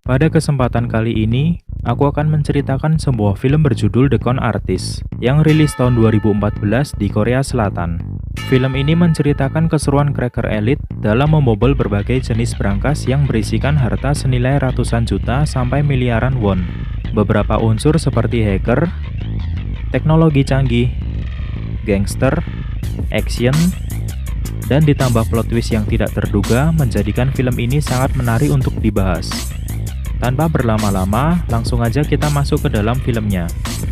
Pada kesempatan kali ini, aku akan menceritakan sebuah film berjudul The Con Artist yang rilis tahun 2014 di Korea Selatan. Film ini menceritakan keseruan cracker elit dalam membobol berbagai jenis brankas yang berisikan harta senilai ratusan juta sampai miliaran won. Beberapa unsur seperti hacker, teknologi canggih, gangster, action, dan ditambah plot twist yang tidak terduga menjadikan film ini sangat menarik untuk dibahas. Tanpa berlama-lama, langsung aja kita masuk ke dalam filmnya.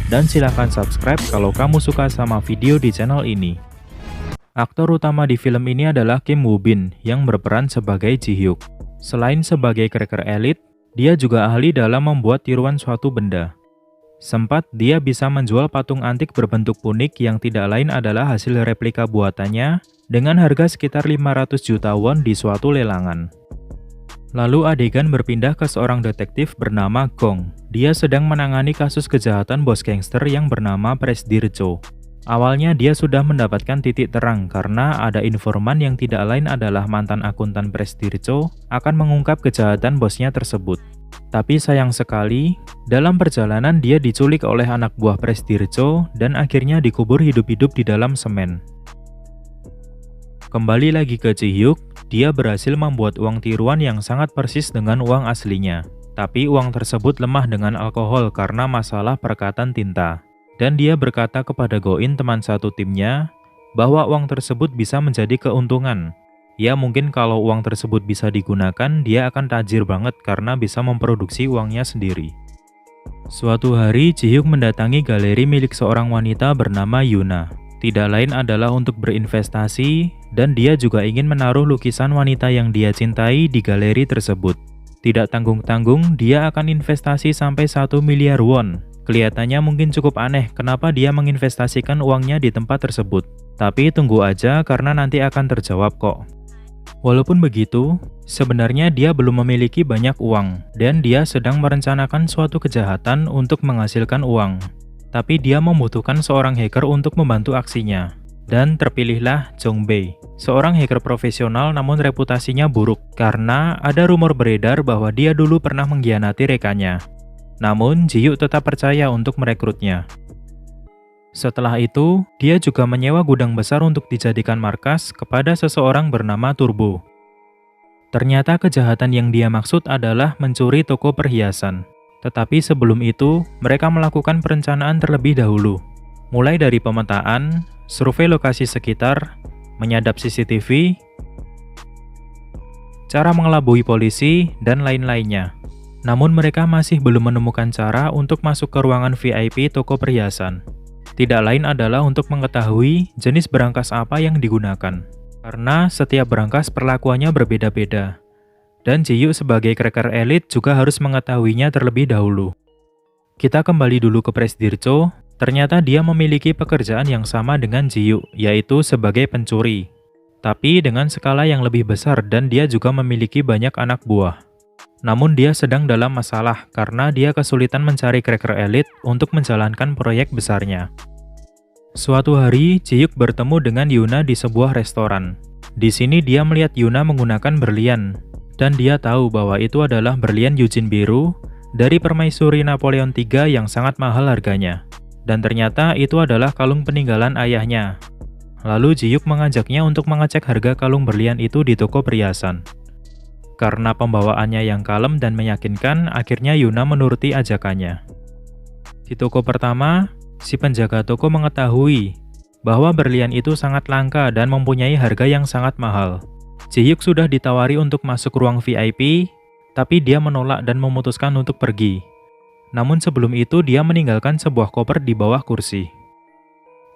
Dan silahkan subscribe kalau kamu suka sama video di channel ini. Aktor utama di film ini adalah Kim Woo Bin yang berperan sebagai Ji Hyuk. Selain sebagai cracker elit, dia juga ahli dalam membuat tiruan suatu benda. Sempat dia bisa menjual patung antik berbentuk unik yang tidak lain adalah hasil replika buatannya dengan harga sekitar 500 juta won di suatu lelangan. Lalu adegan berpindah ke seorang detektif bernama Gong. Dia sedang menangani kasus kejahatan bos gangster yang bernama Presdirjo. Awalnya dia sudah mendapatkan titik terang karena ada informan yang tidak lain adalah mantan akuntan Presdirjo akan mengungkap kejahatan bosnya tersebut. Tapi sayang sekali, dalam perjalanan dia diculik oleh anak buah Presdirjo dan akhirnya dikubur hidup-hidup di dalam semen. Kembali lagi ke Ji Hyuk, dia berhasil membuat uang tiruan yang sangat persis dengan uang aslinya. Tapi uang tersebut lemah dengan alkohol karena masalah perekatan tinta. Dan dia berkata kepada Go-in teman satu timnya, bahwa uang tersebut bisa menjadi keuntungan. Ya mungkin kalau uang tersebut bisa digunakan, dia akan tajir banget karena bisa memproduksi uangnya sendiri. Suatu hari, Ji Hyuk mendatangi galeri milik seorang wanita bernama Yuna. Tidak lain adalah untuk berinvestasi, dan dia juga ingin menaruh lukisan wanita yang dia cintai di galeri tersebut. Tidak tanggung-tanggung, dia akan investasi sampai 1 miliar won. Kelihatannya mungkin cukup aneh kenapa dia menginvestasikan uangnya di tempat tersebut. Tapi tunggu aja karena nanti akan terjawab kok. Walaupun begitu, sebenarnya dia belum memiliki banyak uang, dan dia sedang merencanakan suatu kejahatan untuk menghasilkan uang. Tapi dia membutuhkan seorang hacker untuk membantu aksinya. Dan terpilihlah Jong Bae, seorang hacker profesional namun reputasinya buruk karena ada rumor beredar bahwa dia dulu pernah mengkhianati rekannya. Namun Ji Hyuk tetap percaya untuk merekrutnya. Setelah itu, dia juga menyewa gudang besar untuk dijadikan markas kepada seseorang bernama Turbo. Ternyata kejahatan yang dia maksud adalah mencuri toko perhiasan. Tetapi sebelum itu, mereka melakukan perencanaan terlebih dahulu. Mulai dari pemetaan, survei lokasi sekitar, menyadap CCTV, cara mengelabui polisi, dan lain-lainnya. Namun mereka masih belum menemukan cara untuk masuk ke ruangan VIP toko perhiasan. Tidak lain adalah untuk mengetahui jenis berangkas apa yang digunakan. Karena setiap berangkas perlakuannya berbeda-beda. Dan Ji Hyuk sebagai cracker elit juga harus mengetahuinya terlebih dahulu. Kita kembali dulu ke Presdirjo. Ternyata dia memiliki pekerjaan yang sama dengan Ji Hyuk, yaitu sebagai pencuri. Tapi dengan skala yang lebih besar dan dia juga memiliki banyak anak buah. Namun dia sedang dalam masalah karena dia kesulitan mencari cracker elit untuk menjalankan proyek besarnya. Suatu hari, Ji Hyuk bertemu dengan Yuna di sebuah restoran. Di sini dia melihat Yuna menggunakan berlian. Dan dia tahu bahwa itu adalah berlian Yujin biru dari permaisuri Napoleon III yang sangat mahal harganya. Dan ternyata itu adalah kalung peninggalan ayahnya. Lalu Ji Hyuk mengajaknya untuk mengecek harga kalung berlian itu di toko perhiasan. Karena pembawaannya yang kalem dan meyakinkan, akhirnya Yuna menuruti ajakannya. Di toko pertama, si penjaga toko mengetahui bahwa berlian itu sangat langka dan mempunyai harga yang sangat mahal. Ji Hyuk sudah ditawari untuk masuk ruang VIP, tapi dia menolak dan memutuskan untuk pergi. Namun sebelum itu dia meninggalkan sebuah koper di bawah kursi.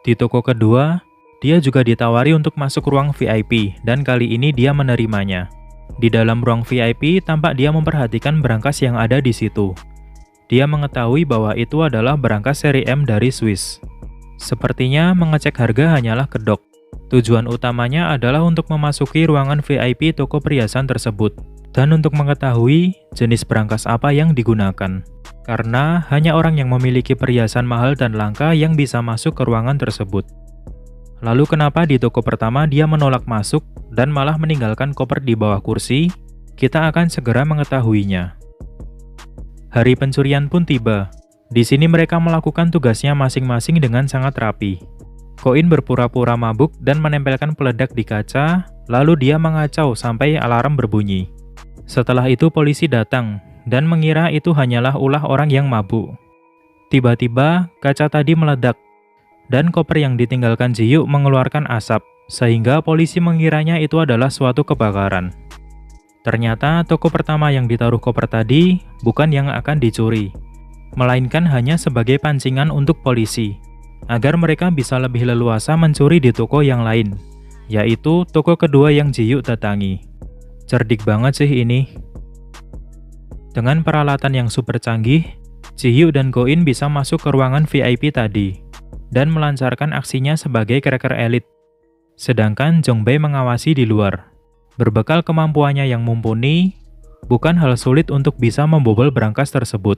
Di toko kedua, dia juga ditawari untuk masuk ruang VIP dan kali ini dia menerimanya. Di dalam ruang VIP tampak dia memperhatikan berangkas yang ada di situ. Dia mengetahui bahwa itu adalah berangkas seri M dari Swiss. Sepertinya mengecek harga hanyalah kedok. Tujuan utamanya adalah untuk memasuki ruangan VIP toko perhiasan tersebut dan untuk mengetahui jenis berangkas apa yang digunakan. Karena hanya orang yang memiliki perhiasan mahal dan langka yang bisa masuk ke ruangan tersebut. Lalu kenapa di toko pertama dia menolak masuk dan malah meninggalkan koper di bawah kursi? Kita akan segera mengetahuinya. Hari pencurian pun tiba. Di sini mereka melakukan tugasnya masing-masing dengan sangat rapi. Koin berpura-pura mabuk dan menempelkan peledak di kaca, lalu dia mengacau sampai alarm berbunyi. Setelah itu polisi datang dan mengira itu hanyalah ulah orang yang mabuk. Tiba-tiba kaca tadi meledak dan koper yang ditinggalkan Ji-hyuk mengeluarkan asap, sehingga polisi mengiranya itu adalah suatu kebakaran. Ternyata toko pertama yang ditaruh koper tadi bukan yang akan dicuri, melainkan hanya sebagai pancingan untuk polisi, agar mereka bisa lebih leluasa mencuri di toko yang lain, yaitu toko kedua yang Ji-hyuk datangi. Cerdik banget sih ini. Dengan peralatan yang super canggih, Ji-hyuk dan Go-in bisa masuk ke ruangan VIP tadi, dan melancarkan aksinya sebagai cracker elit. Sedangkan Jong-bae mengawasi di luar. Berbekal kemampuannya yang mumpuni, bukan hal sulit untuk bisa membobol brankas tersebut.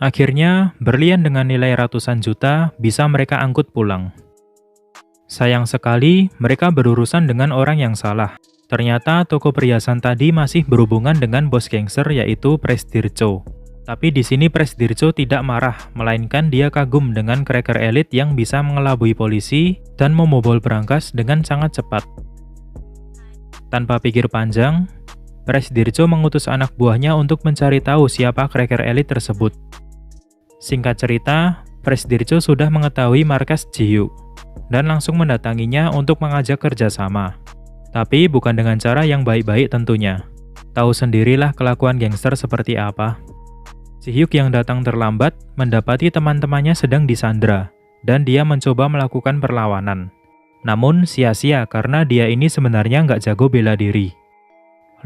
Akhirnya, berlian dengan nilai ratusan juta bisa mereka angkut pulang. Sayang sekali, mereka berurusan dengan orang yang salah. Ternyata toko perhiasan tadi masih berhubungan dengan bos gangster yaitu Presdircho. Tapi di sini Presdircho tidak marah, melainkan dia kagum dengan cracker elit yang bisa mengelabui polisi dan membobol brankas dengan sangat cepat. Tanpa pikir panjang, Presdircho mengutus anak buahnya untuk mencari tahu siapa cracker elit tersebut. Singkat cerita, Presdircho sudah mengetahui markas Ji-hyuk dan langsung mendatanginya untuk mengajak kerjasama. Tapi bukan dengan cara yang baik-baik tentunya. Tahu sendirilah kelakuan gangster seperti apa. Ji-hyuk yang datang terlambat mendapati teman-temannya sedang disandra dan dia mencoba melakukan perlawanan. Namun sia-sia karena dia ini sebenarnya nggak jago bela diri.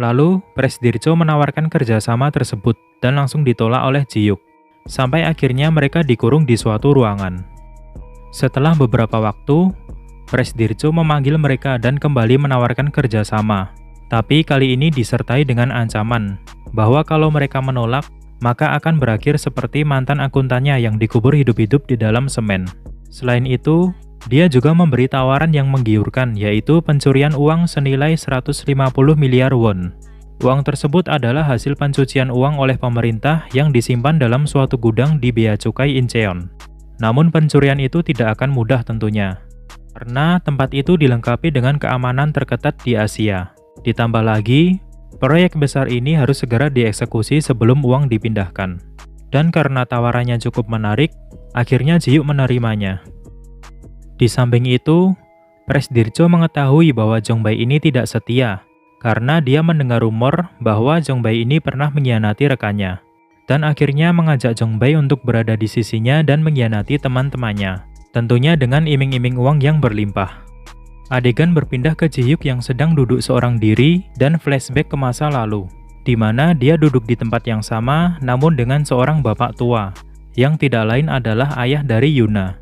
Lalu, Presdircho menawarkan kerjasama tersebut dan langsung ditolak oleh Ji-hyuk. Sampai akhirnya mereka dikurung di suatu ruangan. Setelah beberapa waktu, Presdircho memanggil mereka dan kembali menawarkan kerjasama. Tapi kali ini disertai dengan ancaman bahwa kalau mereka menolak, maka akan berakhir seperti mantan akuntannya yang dikubur hidup-hidup di dalam semen. Selain itu, dia juga memberi tawaran yang menggiurkan, yaitu pencurian uang senilai 150 miliar won. Uang tersebut adalah hasil pencucian uang oleh pemerintah yang disimpan dalam suatu gudang di Bea Cukai Incheon. Namun pencurian itu tidak akan mudah tentunya, karena tempat itu dilengkapi dengan keamanan terketat di Asia. Ditambah lagi, proyek besar ini harus segera dieksekusi sebelum uang dipindahkan. Dan karena tawarannya cukup menarik, akhirnya Ji-hyuk menerimanya. Di samping itu, Presdircho mengetahui bahwa Jong-bae ini tidak setia, karena dia mendengar rumor bahwa Jong-bae ini pernah mengkhianati rekannya, dan akhirnya mengajak Jong-bae untuk berada di sisinya dan mengkhianati teman-temannya, tentunya dengan iming-iming uang yang berlimpah. Adegan berpindah ke Ji-hyuk yang sedang duduk seorang diri dan flashback ke masa lalu, di mana dia duduk di tempat yang sama namun dengan seorang bapak tua, yang tidak lain adalah ayah dari Yuna.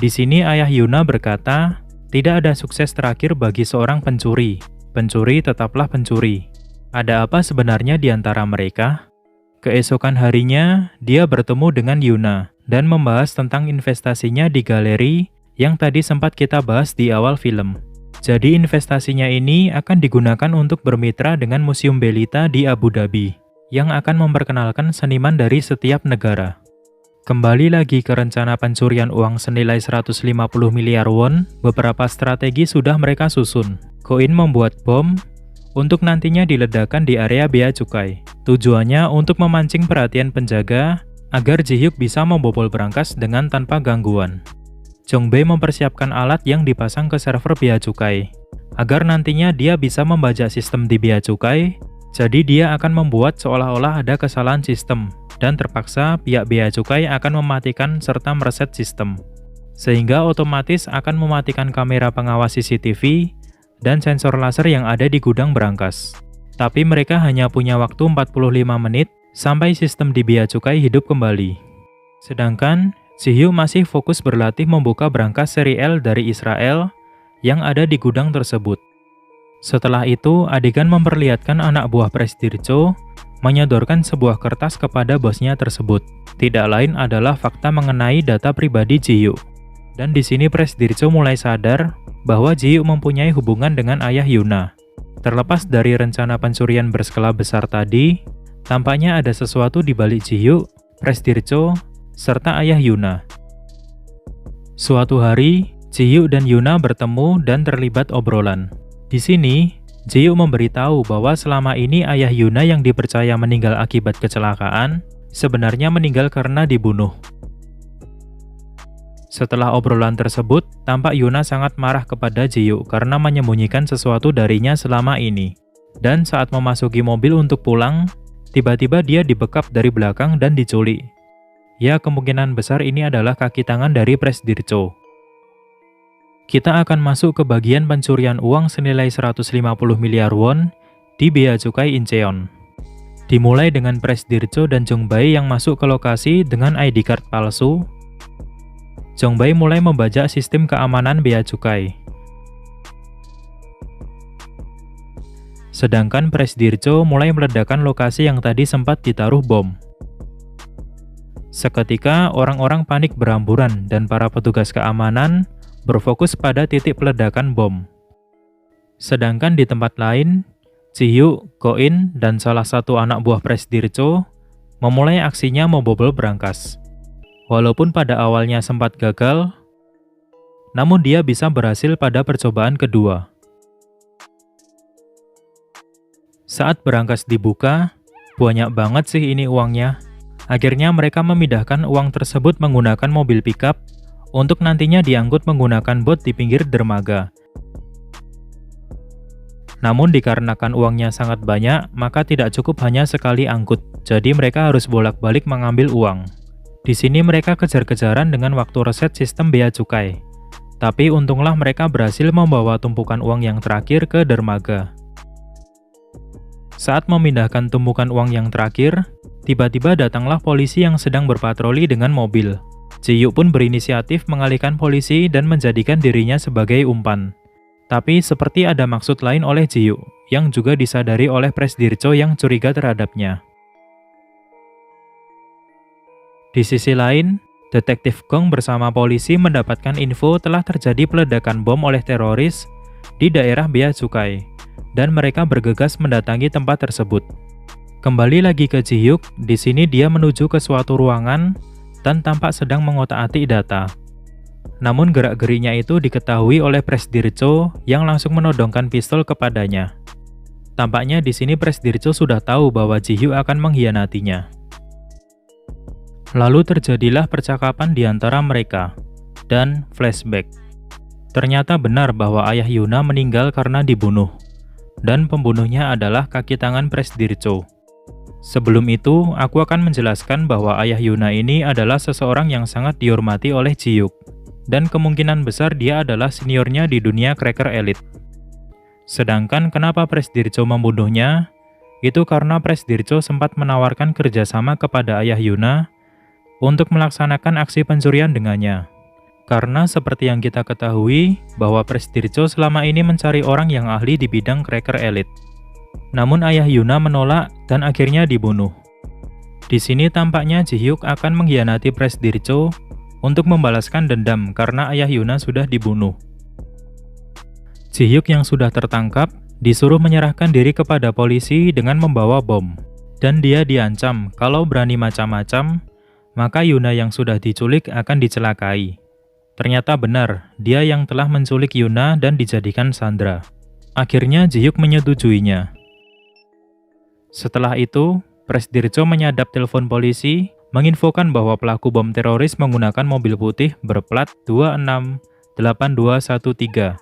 Di sini ayah Yuna berkata, tidak ada sukses terakhir bagi seorang pencuri. Pencuri tetaplah pencuri. Ada apa sebenarnya di antara mereka? Keesokan harinya, dia bertemu dengan Yuna dan membahas tentang investasinya di galeri yang tadi sempat kita bahas di awal film. Jadi investasinya ini akan digunakan untuk bermitra dengan Museum Belita di Abu Dhabi, yang akan memperkenalkan seniman dari setiap negara. Kembali lagi ke rencana pencurian uang senilai 150 miliar won, beberapa strategi sudah mereka susun. Go-in membuat bom untuk nantinya diledakkan di area Bea Cukai. Tujuannya untuk memancing perhatian penjaga agar Ji-hyuk bisa membobol brankas dengan tanpa gangguan. Jong-bae mempersiapkan alat yang dipasang ke server Bea Cukai agar nantinya dia bisa membajak sistem di Bea Cukai. Jadi dia akan membuat seolah-olah ada kesalahan sistem, dan terpaksa pihak Bea Cukai akan mematikan serta mereset sistem. Sehingga otomatis akan mematikan kamera pengawas CCTV dan sensor laser yang ada di gudang brankas. Tapi mereka hanya punya waktu 45 menit sampai sistem di Bea Cukai hidup kembali. Sedangkan, Ji-hyuk masih fokus berlatih membuka brankas seri L dari Israel yang ada di gudang tersebut. Setelah itu, adegan memperlihatkan anak buah Presdircho menyodorkan sebuah kertas kepada bosnya tersebut. Tidak lain adalah fakta mengenai data pribadi Ji-hyuk. Dan di sini Presdircho mulai sadar bahwa Ji-hyuk mempunyai hubungan dengan ayah Yuna. Terlepas dari rencana pencurian berskala besar tadi, tampaknya ada sesuatu di balik Ji-hyuk Presdirjo, serta ayah Yuna. Suatu hari, Ji-hyuk dan Yuna bertemu dan terlibat obrolan. Di sini, Ji-hyuk memberitahu bahwa selama ini ayah Yuna yang dipercaya meninggal akibat kecelakaan, sebenarnya meninggal karena dibunuh. Setelah obrolan tersebut, tampak Yuna sangat marah kepada Ji-hyuk karena menyembunyikan sesuatu darinya selama ini. Dan saat memasuki mobil untuk pulang, tiba-tiba dia dibekap dari belakang dan diculik. Ya, kemungkinan besar ini adalah kaki tangan dari Presdirjo. Kita akan masuk ke bagian pencurian uang senilai 150 miliar won di Bea Cukai Incheon. Dimulai dengan Presdirjo dan Jong-bae yang masuk ke lokasi dengan ID card palsu. Jong-bae mulai membajak sistem keamanan Bea Cukai. Sedangkan Presdirjo mulai meledakkan lokasi yang tadi sempat ditaruh bom. Seketika, orang-orang panik berhamburan dan para petugas keamanan berfokus pada titik peledakan bom. Sedangkan di tempat lain, Ji-hyuk, Go-in, dan salah satu anak buah Presdirjo memulai aksinya membobol berangkas. Walaupun pada awalnya sempat gagal, namun dia bisa berhasil pada percobaan kedua. Saat berangkas dibuka, banyak banget sih ini uangnya. Akhirnya mereka memindahkan uang tersebut menggunakan mobil pickup untuk nantinya diangkut menggunakan bot di pinggir dermaga. Namun dikarenakan uangnya sangat banyak, maka tidak cukup hanya sekali angkut, jadi mereka harus bolak-balik mengambil uang. Di sini mereka kejar-kejaran dengan waktu reset sistem bea cukai. Tapi untunglah mereka berhasil membawa tumpukan uang yang terakhir ke dermaga. Saat memindahkan tumpukan uang yang terakhir, tiba-tiba datanglah polisi yang sedang berpatroli dengan mobil. Ji-hyuk pun berinisiatif mengalihkan polisi dan menjadikan dirinya sebagai umpan. Tapi seperti ada maksud lain oleh Ji-hyuk, yang juga disadari oleh Presdirjo yang curiga terhadapnya. Di sisi lain, Detektif Gong bersama polisi mendapatkan info telah terjadi peledakan bom oleh teroris di daerah Bea Cukai, dan mereka bergegas mendatangi tempat tersebut. Kembali lagi ke Ji-hyuk, di sini dia menuju ke suatu ruangan dan tampak sedang mengotak-atik data. Namun gerak-geriknya itu diketahui oleh Presdirjo yang langsung menodongkan pistol kepadanya. Tampaknya di sini Presdirjo sudah tahu bahwa Ji-hyuk akan mengkhianatinya. Lalu terjadilah percakapan di antara mereka, dan flashback. Ternyata benar bahwa ayah Yuna meninggal karena dibunuh, dan pembunuhnya adalah kaki tangan Presdirjo. Sebelum itu, aku akan menjelaskan bahwa ayah Yuna ini adalah seseorang yang sangat dihormati oleh Ji-hyuk, dan kemungkinan besar dia adalah seniornya di dunia cracker elit. Sedangkan kenapa Presdirjo membunuhnya? Itu karena Presdirjo sempat menawarkan kerjasama kepada ayah Yuna untuk melaksanakan aksi pencurian dengannya. Karena seperti yang kita ketahui, bahwa Presdirjo selama ini mencari orang yang ahli di bidang cracker elit. Namun ayah Yuna menolak dan akhirnya dibunuh. Di sini tampaknya Ji-hyuk akan mengkhianati Presdirjo untuk membalaskan dendam karena ayah Yuna sudah dibunuh. Ji-hyuk yang sudah tertangkap disuruh menyerahkan diri kepada polisi dengan membawa bom. Dan dia diancam kalau berani macam-macam, maka Yuna yang sudah diculik akan dicelakai. Ternyata benar, dia yang telah menculik Yuna dan dijadikan sandera. Akhirnya Ji-hyuk menyetujuinya. Setelah itu, Presdirjo menyadap telepon polisi, menginfokan bahwa pelaku bom teroris menggunakan mobil putih berplat 268213,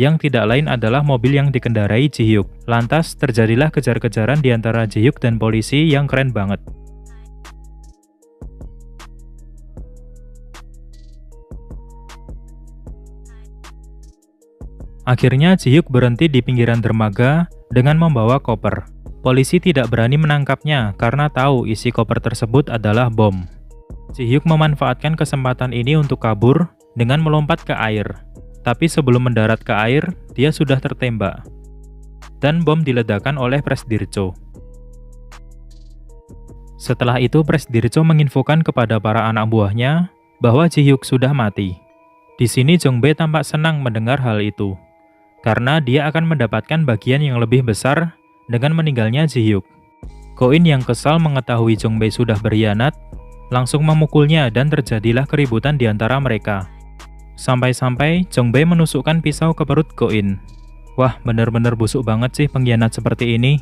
yang tidak lain adalah mobil yang dikendarai Ji-hyuk. Lantas terjadilah kejar-kejaran di antara Ji-hyuk dan polisi yang keren banget. Akhirnya Ji-hyuk berhenti di pinggiran dermaga dengan membawa koper. Polisi tidak berani menangkapnya karena tahu isi koper tersebut adalah bom. Ji-hyuk memanfaatkan kesempatan ini untuk kabur dengan melompat ke air. Tapi sebelum mendarat ke air, dia sudah tertembak. Dan bom diledakkan oleh Presdirjo. Setelah itu Presdirjo menginfokan kepada para anak buahnya bahwa Ji-hyuk sudah mati. Di sini Jong-bae tampak senang mendengar hal itu, karena dia akan mendapatkan bagian yang lebih besar dengan meninggalnya Ji-hyuk. Go-in yang kesal mengetahui Jong-bae sudah berkhianat, langsung memukulnya dan terjadilah keributan di antara mereka. Sampai-sampai Jong Bae menusukkan pisau ke perut Go In. Wah, bener-bener busuk banget sih pengkhianat seperti ini.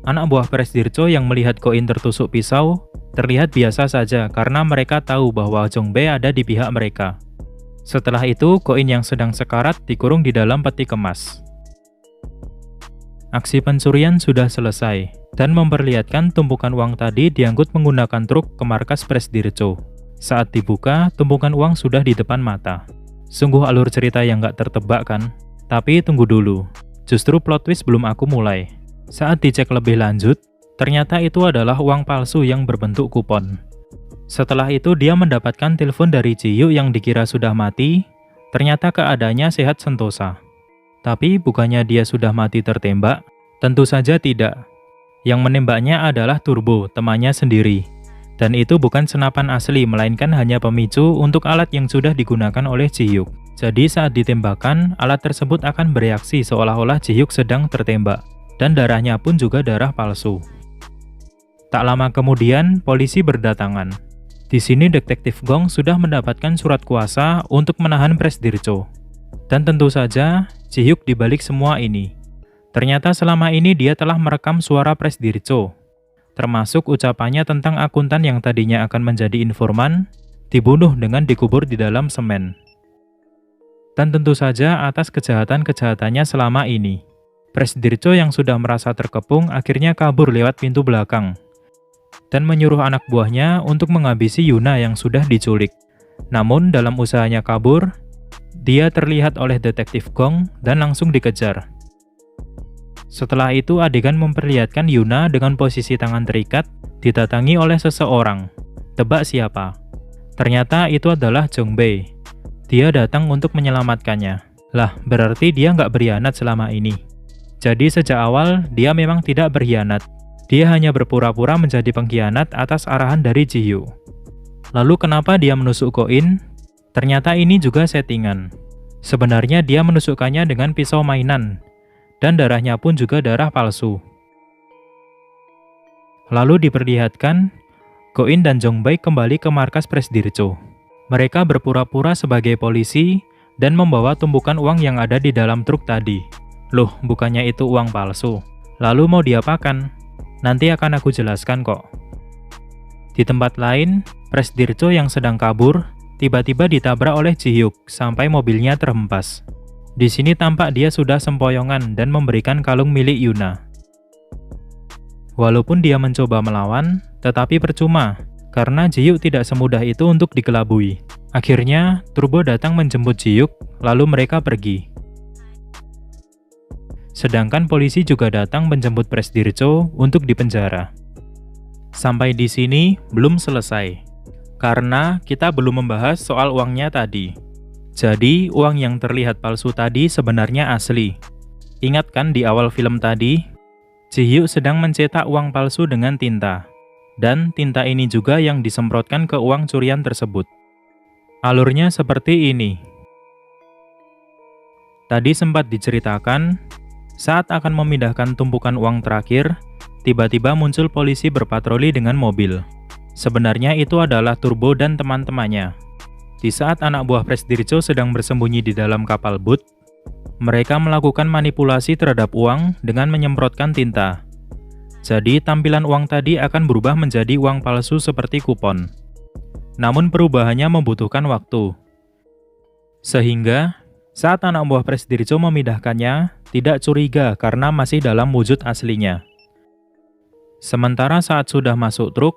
Anak buah Presdir Cho yang melihat Go In tertusuk pisau, terlihat biasa saja karena mereka tahu bahwa Jong Bae ada di pihak mereka. Setelah itu, Go In yang sedang sekarat dikurung di dalam peti kemas. Aksi pencurian sudah selesai, dan memperlihatkan tumpukan uang tadi diangkut menggunakan truk ke markas Presdir Cho. Saat dibuka, tumpukan uang sudah di depan mata. Sungguh alur cerita yang gak tertebak kan? Tapi tunggu dulu, justru plot twist belum aku mulai. Saat dicek lebih lanjut, ternyata itu adalah uang palsu yang berbentuk kupon. Setelah itu dia mendapatkan telepon dari Ji-Hyuk yang dikira sudah mati, ternyata keadaannya sehat sentosa. Tapi bukannya dia sudah mati tertembak? Tentu saja tidak. Yang menembaknya adalah Turbo, temannya sendiri. Dan itu bukan senapan asli, melainkan hanya pemicu untuk alat yang sudah digunakan oleh Ji-Hyuk. Jadi saat ditembakkan, alat tersebut akan bereaksi seolah-olah Ji-Hyuk sedang tertembak. Dan darahnya pun juga darah palsu. Tak lama kemudian, polisi berdatangan. Di sini Detektif Gong sudah mendapatkan surat kuasa untuk menahan Presdir Cho. Dan tentu saja, Ji-Hyuk dibalik semua ini. Ternyata selama ini dia telah merekam suara Presdir Cho, termasuk ucapannya tentang akuntan yang tadinya akan menjadi informan, dibunuh dengan dikubur di dalam semen. Dan tentu saja atas kejahatan-kejahatannya selama ini. Presdir Cho yang sudah merasa terkepung akhirnya kabur lewat pintu belakang, dan menyuruh anak buahnya untuk menghabisi Yuna yang sudah diculik. Namun dalam usahanya kabur, dia terlihat oleh Detektif Gong dan langsung dikejar. Setelah itu adegan memperlihatkan Yuna dengan posisi tangan terikat didatangi oleh seseorang. Tebak siapa? Ternyata itu adalah Jong Bae. Dia datang untuk menyelamatkannya. Lah, berarti dia nggak berkhianat selama ini. Jadi sejak awal dia memang tidak berkhianat. Dia hanya berpura-pura menjadi pengkhianat atas arahan dari Ji-Hyuk. Lalu kenapa dia menusuk Go In? Ternyata ini juga settingan. Sebenarnya dia menusukkannya dengan pisau mainan. Dan darahnya pun juga darah palsu. Lalu diperlihatkan, Go In dan Jong Bae kembali ke markas Presdir Cho. Mereka berpura-pura sebagai polisi dan membawa tumpukan uang yang ada di dalam truk tadi. Loh, bukannya itu uang palsu? Lalu mau diapakan? Nanti akan aku jelaskan kok. Di tempat lain, Presdir Cho yang sedang kabur, tiba-tiba ditabrak oleh Ji-Hyuk sampai mobilnya terhempas. Di sini tampak dia sudah sempoyongan dan memberikan kalung milik Yuna. Walaupun dia mencoba melawan, tetapi percuma, karena Ji-Hyuk tidak semudah itu untuk dikelabui. Akhirnya, Turbo datang menjemput Ji-Hyuk, lalu mereka pergi. Sedangkan polisi juga datang menjemput Presdir Cho untuk dipenjara. Sampai di sini belum selesai, karena kita belum membahas soal uangnya tadi. Jadi, uang yang terlihat palsu tadi sebenarnya asli. Ingat kan di awal film tadi? Ji-Hyuk sedang mencetak uang palsu dengan tinta. Dan tinta ini juga yang disemprotkan ke uang curian tersebut. Alurnya seperti ini. Tadi sempat diceritakan, saat akan memindahkan tumpukan uang terakhir, tiba-tiba muncul polisi berpatroli dengan mobil. Sebenarnya itu adalah Turbo dan teman-temannya. Di saat anak buah Presdir Cho sedang bersembunyi di dalam kapal boot, mereka melakukan manipulasi terhadap uang dengan menyemprotkan tinta. Jadi tampilan uang tadi akan berubah menjadi uang palsu seperti kupon. Namun perubahannya membutuhkan waktu. Sehingga saat anak buah Presdir Cho memindahkannya, tidak curiga karena masih dalam wujud aslinya. Sementara saat sudah masuk truk,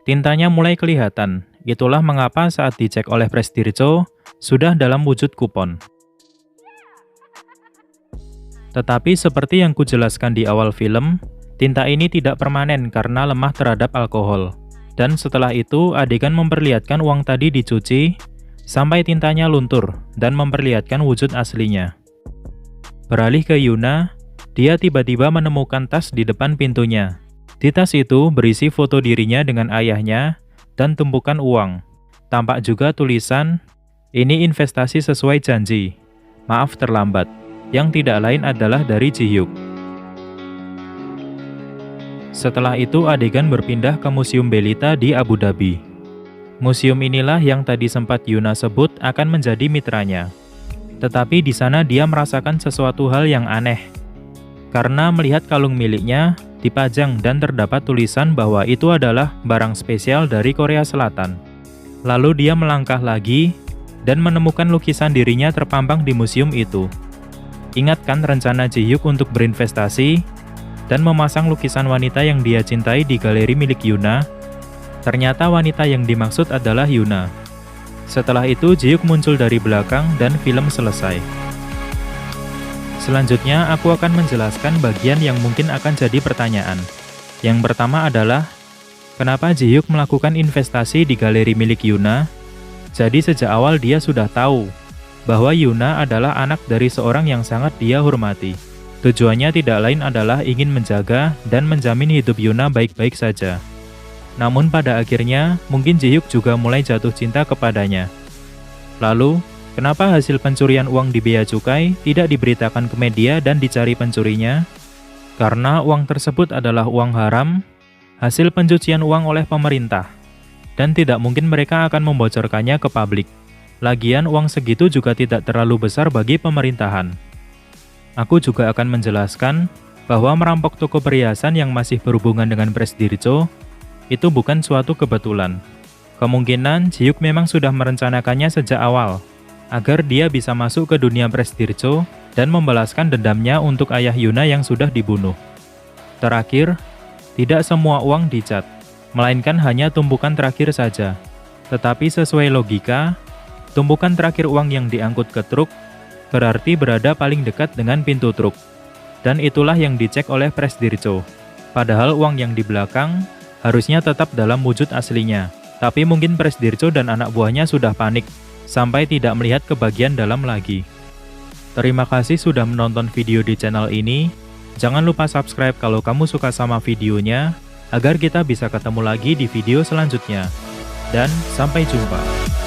tintanya mulai kelihatan. Itulah mengapa saat dicek oleh Presdir Cho, sudah dalam wujud kupon. Tetapi seperti yang kujelaskan di awal film, tinta ini tidak permanen karena lemah terhadap alkohol. Dan setelah itu, adegan memperlihatkan uang tadi dicuci, sampai tintanya luntur, dan memperlihatkan wujud aslinya. Beralih ke Yuna, dia tiba-tiba menemukan tas di depan pintunya. Di tas itu berisi foto dirinya dengan ayahnya, dan tumpukan uang. Tampak juga tulisan, ini investasi sesuai janji. Maaf terlambat. Yang tidak lain adalah dari Ji-Hyuk. Setelah itu adegan berpindah ke Museum Belita di Abu Dhabi. Museum inilah yang tadi sempat Yuna sebut akan menjadi mitranya. Tetapi di sana dia merasakan sesuatu hal yang aneh. Karena melihat kalung miliknya dipajang dan terdapat tulisan bahwa itu adalah barang spesial dari Korea Selatan. Lalu dia melangkah lagi dan menemukan lukisan dirinya terpampang di museum itu. Ingatkan rencana Ji-hyuk untuk berinvestasi dan memasang lukisan wanita yang dia cintai di galeri milik Yuna. Ternyata wanita yang dimaksud adalah Yuna. Setelah itu Ji-hyuk muncul dari belakang dan film selesai. Selanjutnya aku akan menjelaskan bagian yang mungkin akan jadi pertanyaan. Yang pertama adalah, kenapa Ji-hyuk melakukan investasi di galeri milik Yuna? Jadi sejak awal dia sudah tahu bahwa Yuna adalah anak dari seorang yang sangat dia hormati. Tujuannya tidak lain adalah ingin menjaga dan menjamin hidup Yuna baik-baik saja. Namun pada akhirnya, mungkin Ji-hyuk juga mulai jatuh cinta kepadanya. Lalu, kenapa hasil pencurian uang di bea cukai tidak diberitakan ke media dan dicari pencurinya? Karena uang tersebut adalah uang haram, hasil pencucian uang oleh pemerintah, dan tidak mungkin mereka akan membocorkannya ke publik. Lagian uang segitu juga tidak terlalu besar bagi pemerintahan. Aku juga akan menjelaskan bahwa merampok toko perhiasan yang masih berhubungan dengan Presdirjo itu bukan suatu kebetulan. Kemungkinan Ji-hyuk memang sudah merencanakannya sejak awal, agar dia bisa masuk ke dunia Presdirjo dan membalaskan dendamnya untuk ayah Yuna yang sudah dibunuh. Terakhir, tidak semua uang dicat, melainkan hanya tumpukan terakhir saja. Tetapi sesuai logika, tumpukan terakhir uang yang diangkut ke truk berarti berada paling dekat dengan pintu truk. Dan itulah yang dicek oleh Presdirjo. Padahal uang yang di belakang harusnya tetap dalam wujud aslinya. Tapi mungkin Presdirjo dan anak buahnya sudah panik, sampai tidak melihat ke bagian dalam lagi. Terima kasih sudah menonton video di channel ini. Jangan lupa subscribe kalau kamu suka sama videonya, agar kita bisa ketemu lagi di video selanjutnya. Dan sampai jumpa.